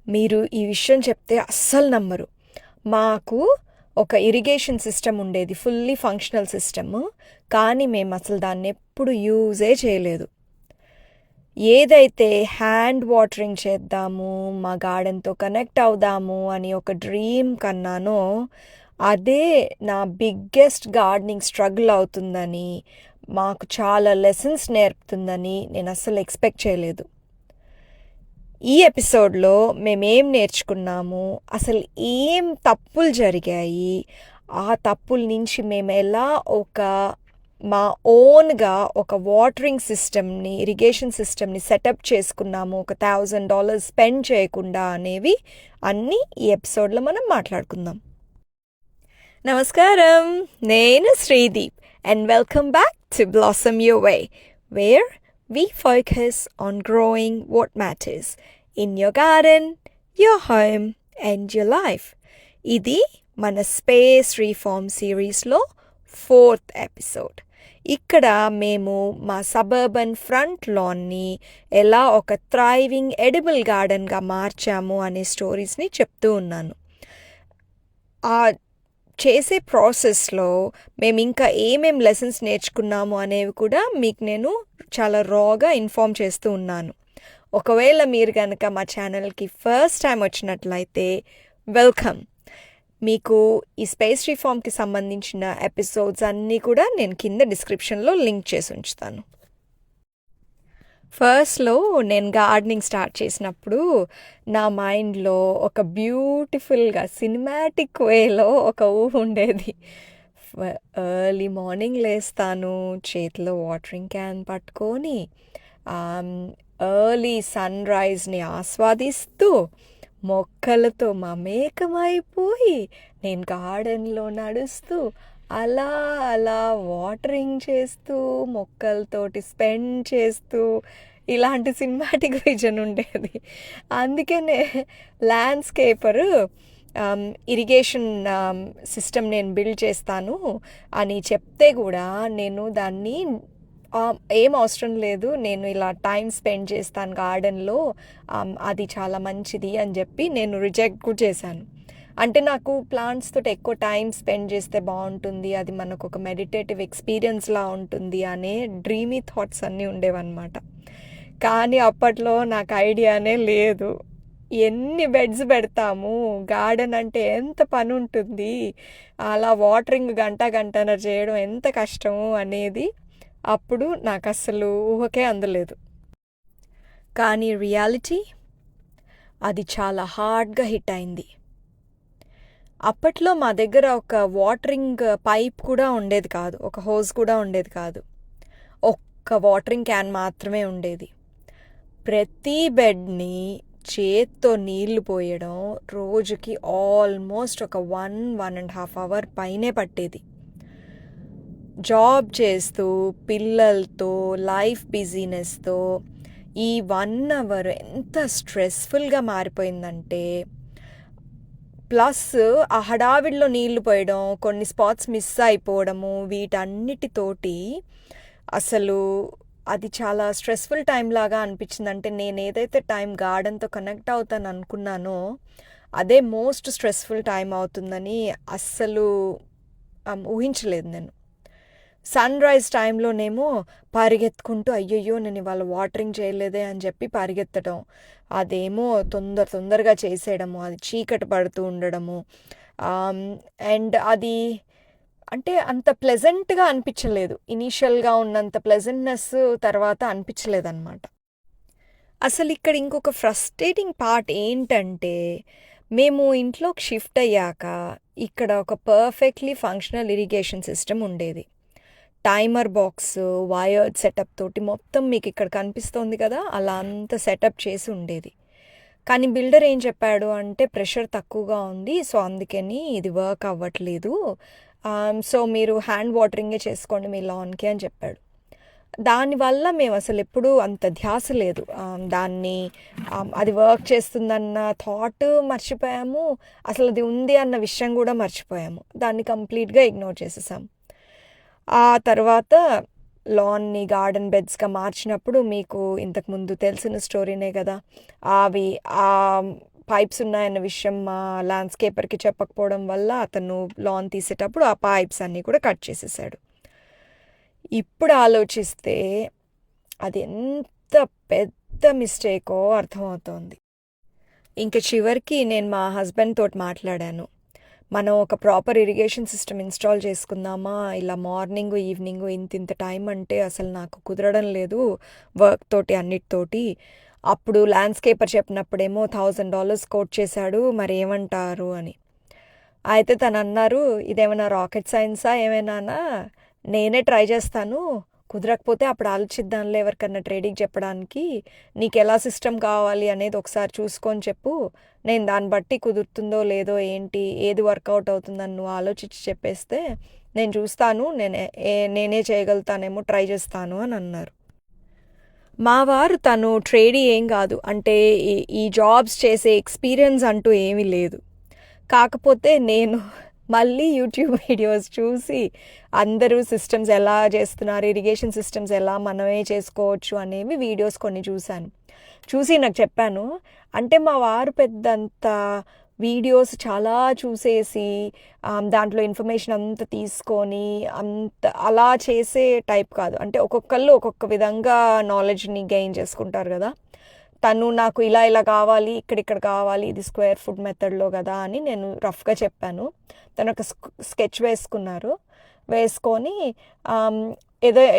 మీరు ఈ విషయం చెప్తే అస్సలు నమ్మరు. మాకు ఒక ఇరిగేషన్ సిస్టమ్ ఉండేది, ఫుల్లీ ఫంక్షనల్ సిస్టమ్. కానీ మేము అసలు దాన్ని ఎప్పుడు యూజే చేయలేదు. ఏదైతే హ్యాండ్ వాటరింగ్ చేద్దాము, మా గార్డెన్తో కనెక్ట్ అవుదాము అని ఒక డ్రీమ్ కన్నానో, అదే నా బిగ్గెస్ట్ గార్డెనింగ్ స్ట్రగుల్ అవుతుందని, మాకు చాలా లెసన్స్ నేర్పుతుందని నేను అస్సలు ఎక్స్పెక్ట్ చేయలేదు. ఈ ఎపిసోడ్లో మేమేం నేర్చుకున్నాము, అసలు ఏం తప్పులు జరిగాయి, ఆ తప్పుల నుంచి మేము ఎలా మా ఓన్గా ఒక వాటరింగ్ సిస్టమ్ని, ఇరిగేషన్ సిస్టమ్ని సెటప్ చేసుకున్నాము, ఒక $1,000 స్పెండ్ చేయకుండా అనేవి అన్నీ ఈ ఎపిసోడ్లో మనం మాట్లాడుకుందాం. నమస్కారం, నేను Sreedeep and welcome back to Blossom Your Way, where we focus on growing what matters in your garden, your home and your life. ఇది మన స్పేస్ రీఫార్మ్ సిరీస్లో 4th ఎపిసోడ్. ఇక్కడ మేము మా సబర్బన్ ఫ్రంట్ లాన్ని ఎలా ఒక థ్రైవింగ్ ఎడిబుల్ గార్డెన్గా మార్చాము అనే స్టోరీస్ని చెప్తూ ఉన్నాను. ఆ చేసే ప్రాసెస్లో మేము ఇంకా ఏమేం లెసన్స్ నేర్చుకున్నాము అనేవి కూడా మీకు నేను చాలా రాగా ఇన్ఫార్మ్ చేస్తూ ఉన్నాను. ఒకవేళ మీరు కనుక మా ఛానల్కి ఫస్ట్ టైం వచ్చినట్లయితే వెల్కమ్. మీకు ఈ స్పేస్ రిఫార్మ్కి సంబంధించిన ఎపిసోడ్స్ అన్నీ కూడా నేను కింద డిస్క్రిప్షన్లో లింక్ చేసి ఉంచుతాను. ఫస్ట్లో నేను గార్డెనింగ్ స్టార్ట్ చేసినప్పుడు నా మైండ్లో ఒక బ్యూటిఫుల్గా సినిమాటిక్ వేలో ఒక ఊహ ఉండేది. ఎర్లీ మార్నింగ్ లేస్తాను, చేతిలో వాటరింగ్ క్యాన్ పట్టుకొని ఎర్లీ సన్ రైజ్ని ఆస్వాదిస్తూ మొక్కలతో మమేకమైపోయి నేను గార్డెన్లో నడుస్తూ అలా అలా వాటరింగ్ చేస్తూ మొక్కలతోటి స్పెండ్ చేస్తూ ఇలాంటి సినిమాటిక్ విజన్ ఉండేది. అందుకనే ల్యాండ్స్కేపరు ఇరిగేషన్ సిస్టమ్ నేను బిల్డ్ చేస్తాను అని చెప్తే కూడా నేను దాన్ని ఏం అవసరం లేదు, నేను ఇలా టైం స్పెండ్ చేస్తాను గార్డెన్లో, అది చాలా మంచిది అని చెప్పి నేను రిజెక్ట్ కూడా చేశాను. అంటే నాకు ప్లాంట్స్ తోటి ఎక్కువ టైం స్పెండ్ చేస్తే బాగుంటుంది, అది మనకు ఒక మెడిటేటివ్ ఎక్స్పీరియన్స్లా ఉంటుంది అనే డ్రీమీ థాట్స్ అన్నీ ఉండేవన్నమాట. కానీ అప్పట్లో నాకు ఐడియానే లేదు, ఎన్ని బెడ్స్ పెడతాము, గార్డెన్ అంటే ఎంత పని ఉంటుంది, అలా వాటరింగ్ గంటన్నర చేయడం ఎంత కష్టము అనేది అప్పుడు నాకు అసలు ఊహకే అందలేదు. కానీ రియాలిటీ అది చాలా హార్డ్గా హిట్ అయింది. అప్పట్లో మా దగ్గర ఒక వాటరింగ్ పైప్ కూడా ఉండేది కాదు, ఒక హోస్ కూడా ఉండేది కాదు, ఒక్క వాటరింగ్ క్యాన్ మాత్రమే ఉండేది. ప్రతి బెడ్ని చేత్తో నీళ్లు పోయడం రోజుకి ఆల్మోస్ట్ ఒక 1.5 అవర్ పైనే పట్టేది. జాబ్ చేస్తూ పిల్లలతో లైఫ్ బిజీనెస్తో ఈ 1 అవర్ ఎంత స్ట్రెస్ఫుల్గా మారిపోయిందంటే, ప్లస్ ఆ హడావిడిలో నీళ్లు పోయడం, కొన్ని స్పాట్స్ మిస్ అయిపోవడము, వీటన్నిటితోటి అసలు అది చాలా స్ట్రెస్ఫుల్ టైం లాగా అనిపించింది. అంటే నేను ఏదైతే టైం గార్డెన్తో కనెక్ట్ అవుతాను అనుకున్నానో అదే మోస్ట్ స్ట్రెస్ఫుల్ టైం అవుతుందని అస్సలు ఊహించలేదు నేను. సన్ రైజ్ టైంలోనేమో పరిగెత్తుకుంటూ అయ్యయ్యో నేను ఇవాళ వాటరింగ్ చేయలేదే అని చెప్పి పరిగెత్తడం, అదేమో తొందరగా చేసేయడము, అది చీకటి పడుతూ ఉండడము, అండ్ అది అంటే అంత ప్లెజెంట్గా అనిపించలేదు. ఇనీషియల్గా ఉన్నంత ప్లెజెంట్నెస్ తర్వాత అనిపించలేదన్నమాట. అసలు ఇక్కడ ఇంకొక ఫ్రస్ట్రేటింగ్ పార్ట్ ఏంటంటే, మేము ఇంట్లోకి షిఫ్ట్ అయ్యాక ఇక్కడ ఒక పర్ఫెక్ట్లీ ఫంక్షనల్ ఇరిగేషన్ సిస్టమ్ ఉండేది. టైమర్ బాక్స్, వైర్డ్ సెటప్ తోటి మొత్తం మీకు ఇక్కడ కనిపిస్తోంది కదా, అలా అంతా సెటప్ చేసి ఉండేది. కానీ బిల్డర్ ఏం చెప్పాడు అంటే ప్రెషర్ తక్కువగా ఉంది, సో అందుకని ఇది వర్క్ అవ్వట్లేదు, సో మీరు హ్యాండ్ వాటరింగే చేసుకోండి మీ లాన్కి అని చెప్పాడు. దానివల్ల మేము అసలు ఎప్పుడూ అంత ధ్యాస లేదు దాన్ని, అది వర్క్ చేస్తుందన్న థాట్ మర్చిపోయాము, అసలు అది ఉంది అన్న విషయం కూడా మర్చిపోయాము, దాన్ని కంప్లీట్గా ఇగ్నోర్ చేసేసాం. ఆ తర్వాత లాన్ని గార్డెన్ బెడ్స్గా మార్చినప్పుడు మీకు ఇంతకుముందు తెలిసిన స్టోరీనే కదా, అవి పైప్స్ ఉన్నాయన్న విషయం మా ల్యాండ్స్కేపర్కి చెప్పకపోవడం వల్ల అతను లాన్ తీసేటప్పుడు ఆ పైప్స్ అన్నీ కూడా కట్ చేసేసాడు. ఇప్పుడు ఆలోచిస్తే అది ఎంత పెద్ద మిస్టేకో అర్థమవుతోంది. ఇంక చివరికి నేను మా హస్బెండ్ తోటి మాట్లాడాను. మనం ఒక ప్రాపర్ ఇరిగేషన్ సిస్టమ్ ఇన్స్టాల్ చేసుకుందామా, ఇలా మార్నింగ్ ఈవినింగ్ ఇంత టైం అంటే అసలు నాకు కుదరడం లేదు వర్క్ తోటి అన్నిటితోటి. అప్పుడు ల్యాండ్స్కేపర్ చెప్పినప్పుడేమో $1000 కోట్ చేశాడు, మరి ఏమంటారు అని. అయితే తను అన్నారు, ఇదేమైనా రాకెట్ సైన్సా ఏమైనా, నేనే ట్రై చేస్తాను, కుదరకపోతే అప్పుడు ఆలోచిద్దాంలే ఎవరికన్నా ట్రేడింగ్ చెప్పడానికి, నీకు ఎలా సిస్టమ్ కావాలి అనేది ఒకసారి చూసుకొని చెప్పు, నేను దాన్ని బట్టి కుదురుతుందో లేదో ఏంటి ఏది వర్కౌట్ అవుతుందని నువ్వు ఆలోచించి చెప్పేస్తే నేను చూస్తాను, నేనే చేయగలుగుతానేమో ట్రై చేస్తాను అని అన్నారు. మా వారు తను ట్రేడీ ఏం కాదు, అంటే ఈ జాబ్స్ చేసే ఎక్స్పీరియన్స్ అంటూ ఏమీ లేదు. కాకపోతే నేను మళ్ళీ యూట్యూబ్ వీడియోస్ చూసి అందరూ సిస్టమ్స్ ఎలా చేస్తున్నారు, ఇరిగేషన్ సిస్టమ్స్ ఎలా మనమే చేసుకోవచ్చు అనేవి వీడియోస్ కొన్ని చూసి నాకు చెప్పాను. అంటే మా వారు పెద్దంత వీడియోస్ చాలా చూసేసి దాంట్లో ఇన్ఫర్మేషన్ అంతా తీసుకొని అంత అలా చేసే టైప్ కాదు. అంటే ఒక్కొక్కళ్ళు ఒక్కొక్క విధంగా నాలెడ్జ్ని గెయిన్ చేసుకుంటారు కదా. తను నాకు ఇలా కావాలి, ఇక్కడ కావాలి, ఇది స్క్వేర్ ఫుట్ మెథడ్లో కదా అని నేను రఫ్గా చెప్పాను. తను ఒక స్కెచ్ వేసుకొని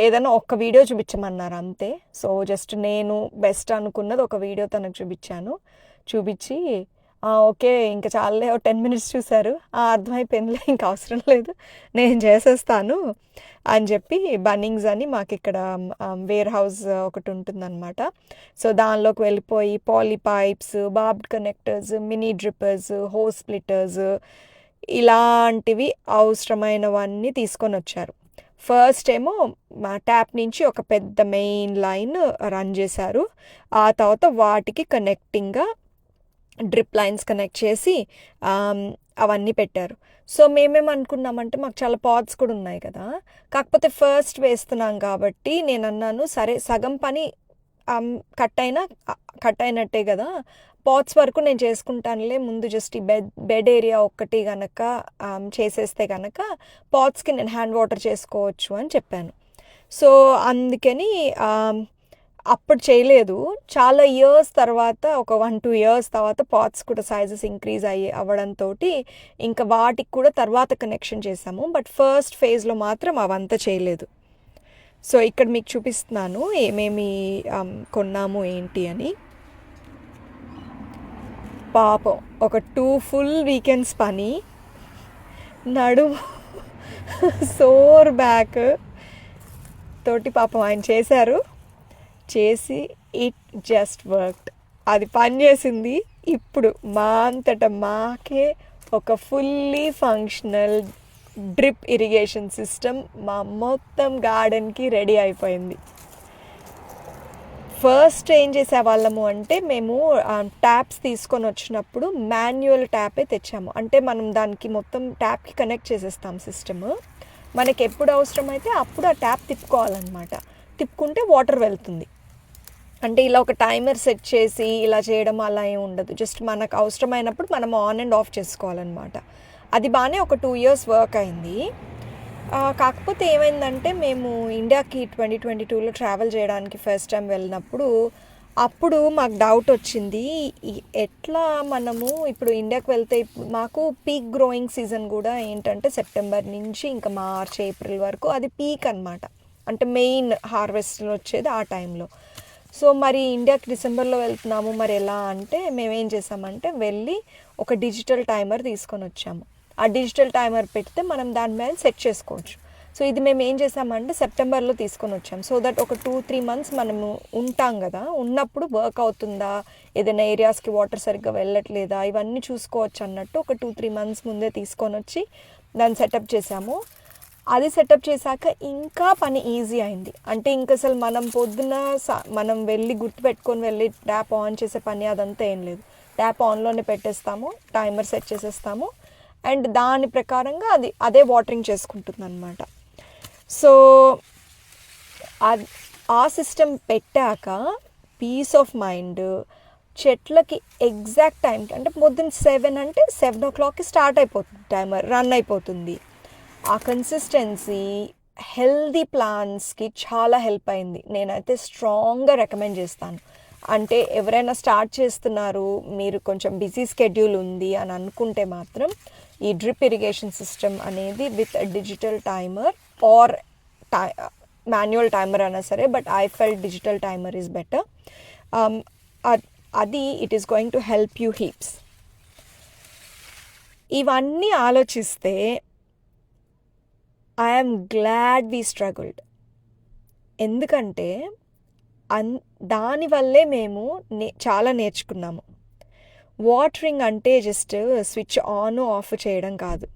ఏదైనా ఒక్క వీడియో చూపించమన్నారు అంతే. సో జస్ట్ నేను బెస్ట్ అనుకున్నది ఒక వీడియో తనకు చూపించి ఓకే ఇంకా చాలే, 10 minutes చూశారు, అర్థమైపోయిందిలే ఇంకా అవసరం లేదు, నేను చేసేస్తాను అని చెప్పి బన్నింగ్స్ అని మాకు ఇక్కడ వేర్ హౌస్ ఒకటి ఉంటుందన్నమాట. సో దానిలోకి వెళ్ళిపోయి poly pipes, barbed connectors, mini drippers, hose splitters ఇలాంటివి అవసరమైనవన్నీ తీసుకొని వచ్చారు. ఫస్ట్ ఏమో మా ట్యాప్ నుంచి ఒక పెద్ద మెయిన్ లైన్ రన్ చేశారు. ఆ తర్వాత వాటికి కనెక్టింగ్గా డ్రిప్ లైన్స్ కనెక్ట్ చేసి అవన్నీ పెట్టారు. సో మేమేమనుకున్నామంటే మాకు చాలా పాట్స్ కూడా ఉన్నాయి కదా, కాకపోతే ఫస్ట్ వేస్తున్నాం కాబట్టి నేను అన్నాను, సరే సగం పని కట్ అయినట్టే కదా, పాట్స్ వరకు నేను చేసుకుంటానులే, ముందు జస్ట్ ఈ బెడ్ ఏరియా ఒక్కటి కనుక చేసేస్తే కనుక పాట్స్కి నేను హ్యాండ్ వాటర్ చేసుకోవచ్చు అని చెప్పాను. సో అందుకని అప్పుడు చేయలేదు. చాలా ఇయర్స్ తర్వాత, ఒక 1-2 years తర్వాత పాట్స్ కూడా సైజెస్ ఇంక్రీజ్ అవ్వడంతో ఇంకా వాటికి కూడా తర్వాత కనెక్షన్ చేసాము. బట్ ఫస్ట్ ఫేజ్లో మాత్రం అవంతా చేయలేదు. సో ఇక్కడ మీకు చూపిస్తున్నాను ఏమేమి కొన్నాము ఏంటి అని. పాపం ఒక 2 full weekends పని, నడుము సోర్ బ్యాక్ తోటి పాపం ఆయన చేసి ఇట్ జస్ట్ వర్క్డ్. అది పనిచేసింది. ఇప్పుడు మా అంతటా మాకే ఒక fully functional drip irrigation system మా మొత్తం గార్డెన్కి రెడీ అయిపోయింది. ఫస్ట్ ఏం చేసేవాళ్ళము అంటే మేము ట్యాప్స్ తీసుకొని వచ్చినప్పుడు మాన్యువల్ ట్యాపే తెచ్చాము. అంటే మనం దానికి మొత్తం ట్యాప్కి కనెక్ట్ చేసేస్తాం సిస్టమ్. మనకి ఎప్పుడు అవసరమైతే అప్పుడు ఆ ట్యాప్ తిప్పుకోవాలన్నమాట. తిప్పుకుంటే వాటర్ వెళ్తుంది. అంటే ఇలా ఒక టైమర్ సెట్ చేసి ఇలా చేయడం అలా ఏమి ఉండదు. జస్ట్ మనకు అవసరమైనప్పుడు మనం ఆన్ అండ్ ఆఫ్ చేసుకోవాలన్నమాట. అది బాగానే ఒక 2 years వర్క్ అయింది. కాకపోతే ఏమైందంటే మేము ఇండియాకి 2022లో ట్రావెల్ చేయడానికి ఫస్ట్ టైం వెళ్ళినప్పుడు అప్పుడు మాకు డౌట్ వచ్చింది, ఎట్లా మనము ఇప్పుడు ఇండియాకి వెళ్తే మాకు పీక్ గ్రోయింగ్ సీజన్ కూడా ఏంటంటే సెప్టెంబర్ నుంచి ఇంకా మార్చ్ ఏప్రిల్ వరకు అది పీక్ అనమాట. అంటే మెయిన్ హార్వెస్ట్లో వచ్చేది ఆ టైంలో. సో మరి ఇండియాకి డిసెంబర్లో వెళ్తున్నాము, మరి ఎలా అంటే మేమేం చేసామంటే వెళ్ళి ఒక డిజిటల్ టైమర్ తీసుకొని వచ్చాము. ఆ డిజిటల్ టైమర్ పెడితే మనం దాని మీద సెట్ చేసుకోవచ్చు. సో ఇది మేము ఏం చేసామంటే సెప్టెంబర్లో తీసుకొని వచ్చాం. సో దట్ ఒక 2-3 months మనము ఉంటాం కదా, ఉన్నప్పుడు వర్క్ అవుతుందా, ఏదైనా ఏరియాస్కి వాటర్ సరిగ్గా వెళ్ళట్లేదా, ఇవన్నీ చూసుకోవచ్చు అన్నట్టు ఒక 2-3 months ముందే తీసుకొని వచ్చి దాన్ని సెటప్ చేసాము. అది సెటప్ చేశాక ఇంకా పని ఈజీ అయింది. అంటే ఇంక అసలు మనం పొద్దున మనం వెళ్ళి గుర్తుపెట్టుకొని వెళ్ళి ట్యాప్ ఆన్ చేసే పని అదంతా ఏం లేదు. ట్యాప్ ఆన్లోనే పెట్టేస్తాము, టైమర్ సెట్ చేసేస్తాము, అండ్ దాని ప్రకారంగా అదే వాటరింగ్ చేసుకుంటుంది అనమాట. సో ఆ సిస్టమ్ పెట్టాక పీస్ ఆఫ్ మైండ్, చెట్లకి ఎగ్జాక్ట్ టైంకి, అంటే పొద్దున్న 7 అంటే 7 o'clockకి స్టార్ట్ అయిపోతుంది, టైమర్ రన్ అయిపోతుంది. ఆ కన్సిస్టెన్సీ హెల్దీ ప్లాంట్స్కి చాలా హెల్ప్ అయింది. నేనైతే స్ట్రాంగ్గా రికమెండ్ చేస్తాను. అంటే ఎవరైనా స్టార్ట్ చేస్తున్నారు, మీరు కొంచెం బిజీ స్కెడ్యూల్ ఉంది అని అనుకుంటే మాత్రం ఈ డ్రిప్ ఇరిగేషన్ సిస్టమ్ అనేది with digital timer or manual timer అయినా సరే, but I felt digital timer is better. అది it is going to help you heaps. ఇవన్నీ ఆలోచిస్తే ఐఎమ్ గ్లాడ్ వీ స్ట్రగుల్డ్. ఎందుకంటే దానివల్లే మేము చాలా నేర్చుకున్నాము. వాటరింగ్ అంటే జస్ట్ స్విచ్ ఆన్ ఆఫ్ చేయడం కాదు,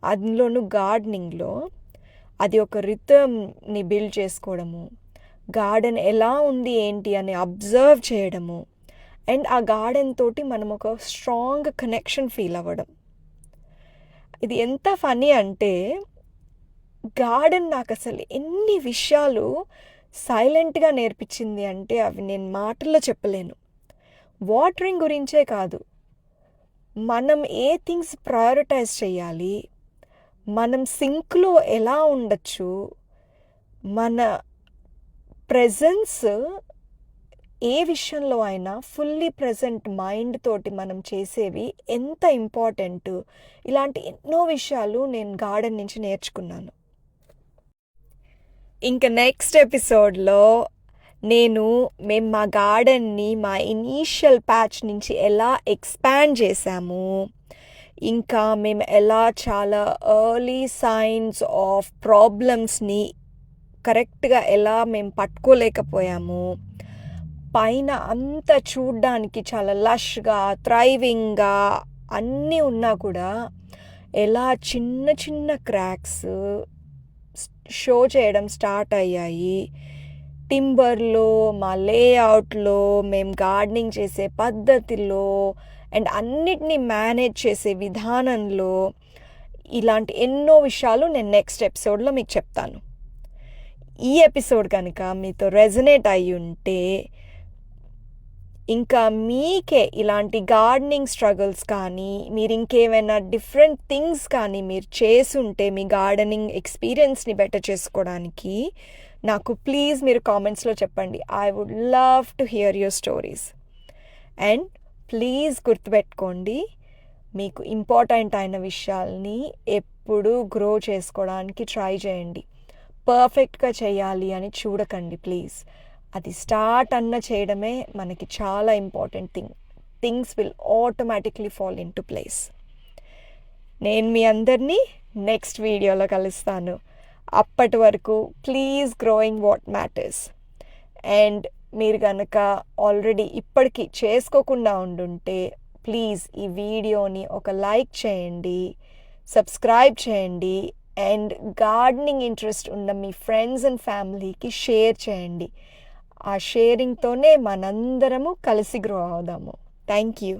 అందులోనూ గార్డెనింగ్లో అది ఒక రిథమ్ని బిల్డ్ చేసుకోవడము, గార్డెన్ ఎలా ఉంది ఏంటి అని అబ్జర్వ్ చేయడము, అండ్ ఆ గార్డెన్ తోటి మనం ఒక స్ట్రాంగ్ కనెక్షన్ ఫీల్ అవ్వడం. ఇది ఎంత ఫనీ అంటే గార్డెన్ నాకు అసలు ఎన్ని విషయాలు సైలెంట్గా నేర్పించింది అంటే అవి నేను మాటల్లో చెప్పలేను. వాటరింగ్ గురించే కాదు, మనం ఏ థింగ్స్ ప్రయారిటైజ్ చేయాలి, మనం సింక్లో ఎలా ఉండొచ్చు, మన ప్రెజెన్స్ ఏ విషయంలో అయినా ఫుల్లీ ప్రజెంట్ మైండ్ తోటి మనం చేసేవి ఎంత ఇంపార్టెంట్, ఇలాంటి ఎన్నో విషయాలు నేను గార్డెన్ నుంచి నేర్చుకున్నాను. ఇంకా నెక్స్ట్ ఎపిసోడ్లో మేము మా గార్డెన్ని మా ఇనీషియల్ ప్యాచ్ నుంచి ఎలా ఎక్స్పాండ్ చేసాము, ఇంకా మేము ఎలా చాలా ఎర్లీ సైన్స్ ఆఫ్ ప్రాబ్లమ్స్ని కరెక్ట్గా ఎలా మేము పట్టుకోలేకపోయాము, పైన అంతా చూడ్డానికి చాలా లష్గా థ్రైవింగ్గా అన్నీ ఉన్నా కూడా ఎలా చిన్న చిన్న క్రాక్స్ షో చేయడం స్టార్ట్ అయ్యాయి. టింబర్లో, మా లేఅవుట్లో, మేము గార్డెనింగ్ చేసే పద్ధతిలో అండ్ అన్నిటినీ మేనేజ్ చేసే విధానంలో ఇలాంటి ఎన్నో విషయాలు నేను నెక్స్ట్ ఎపిసోడ్లో మీకు చెప్తాను. ఈ ఎపిసోడ్ కనుక మీతో రెజనేట్ అయ్యి ఉంటే, ఇంకా మీకే ఇలాంటి గార్డెనింగ్ స్ట్రగుల్స్ కానీ, మీరు ఇంకేమైనా డిఫరెంట్ థింగ్స్ కానీ మీరు చేసుంటే మీ గార్డెనింగ్ ఎక్స్పీరియన్స్ని బెటర్ చేసుకోవడానికి నాకు ప్లీజ్ మీరు కామెంట్స్లో చెప్పండి. I would love to hear your stories. And please గుర్తుపెట్టుకోండి, మీకు ఇంపార్టెంట్ అయిన విషయాల్ని ఎప్పుడూ గ్రో చేసుకోవడానికి ట్రై చేయండి. పర్ఫెక్ట్గా చేయాలి అని చూడకండి ప్లీజ్. అది స్టార్ట్ చేయడమే మనకి చాలా important thing. Things will automatically fall in to place. నేను మీ అందరినీ నెక్స్ట్ వీడియోలో కలుస్తాను. అప్పటి వరకు please growing what matters. And మీరు కనుక ఆల్రెడీ ఇప్పటికీ చేసుకోకుండా ఉండుంటే ప్లీజ్ ఈ వీడియోని ఒక లైక్ చేయండి, సబ్స్క్రైబ్ చేయండి, అండ్ గార్డెనింగ్ ఇంట్రెస్ట్ ఉన్న మీ ఫ్రెండ్స్ అండ్ ఫ్యామిలీకి షేర్ చేయండి. ఆ షేరింగ్తోనే మనందరము కలిసి గ్రో అవుదాము. Thank you.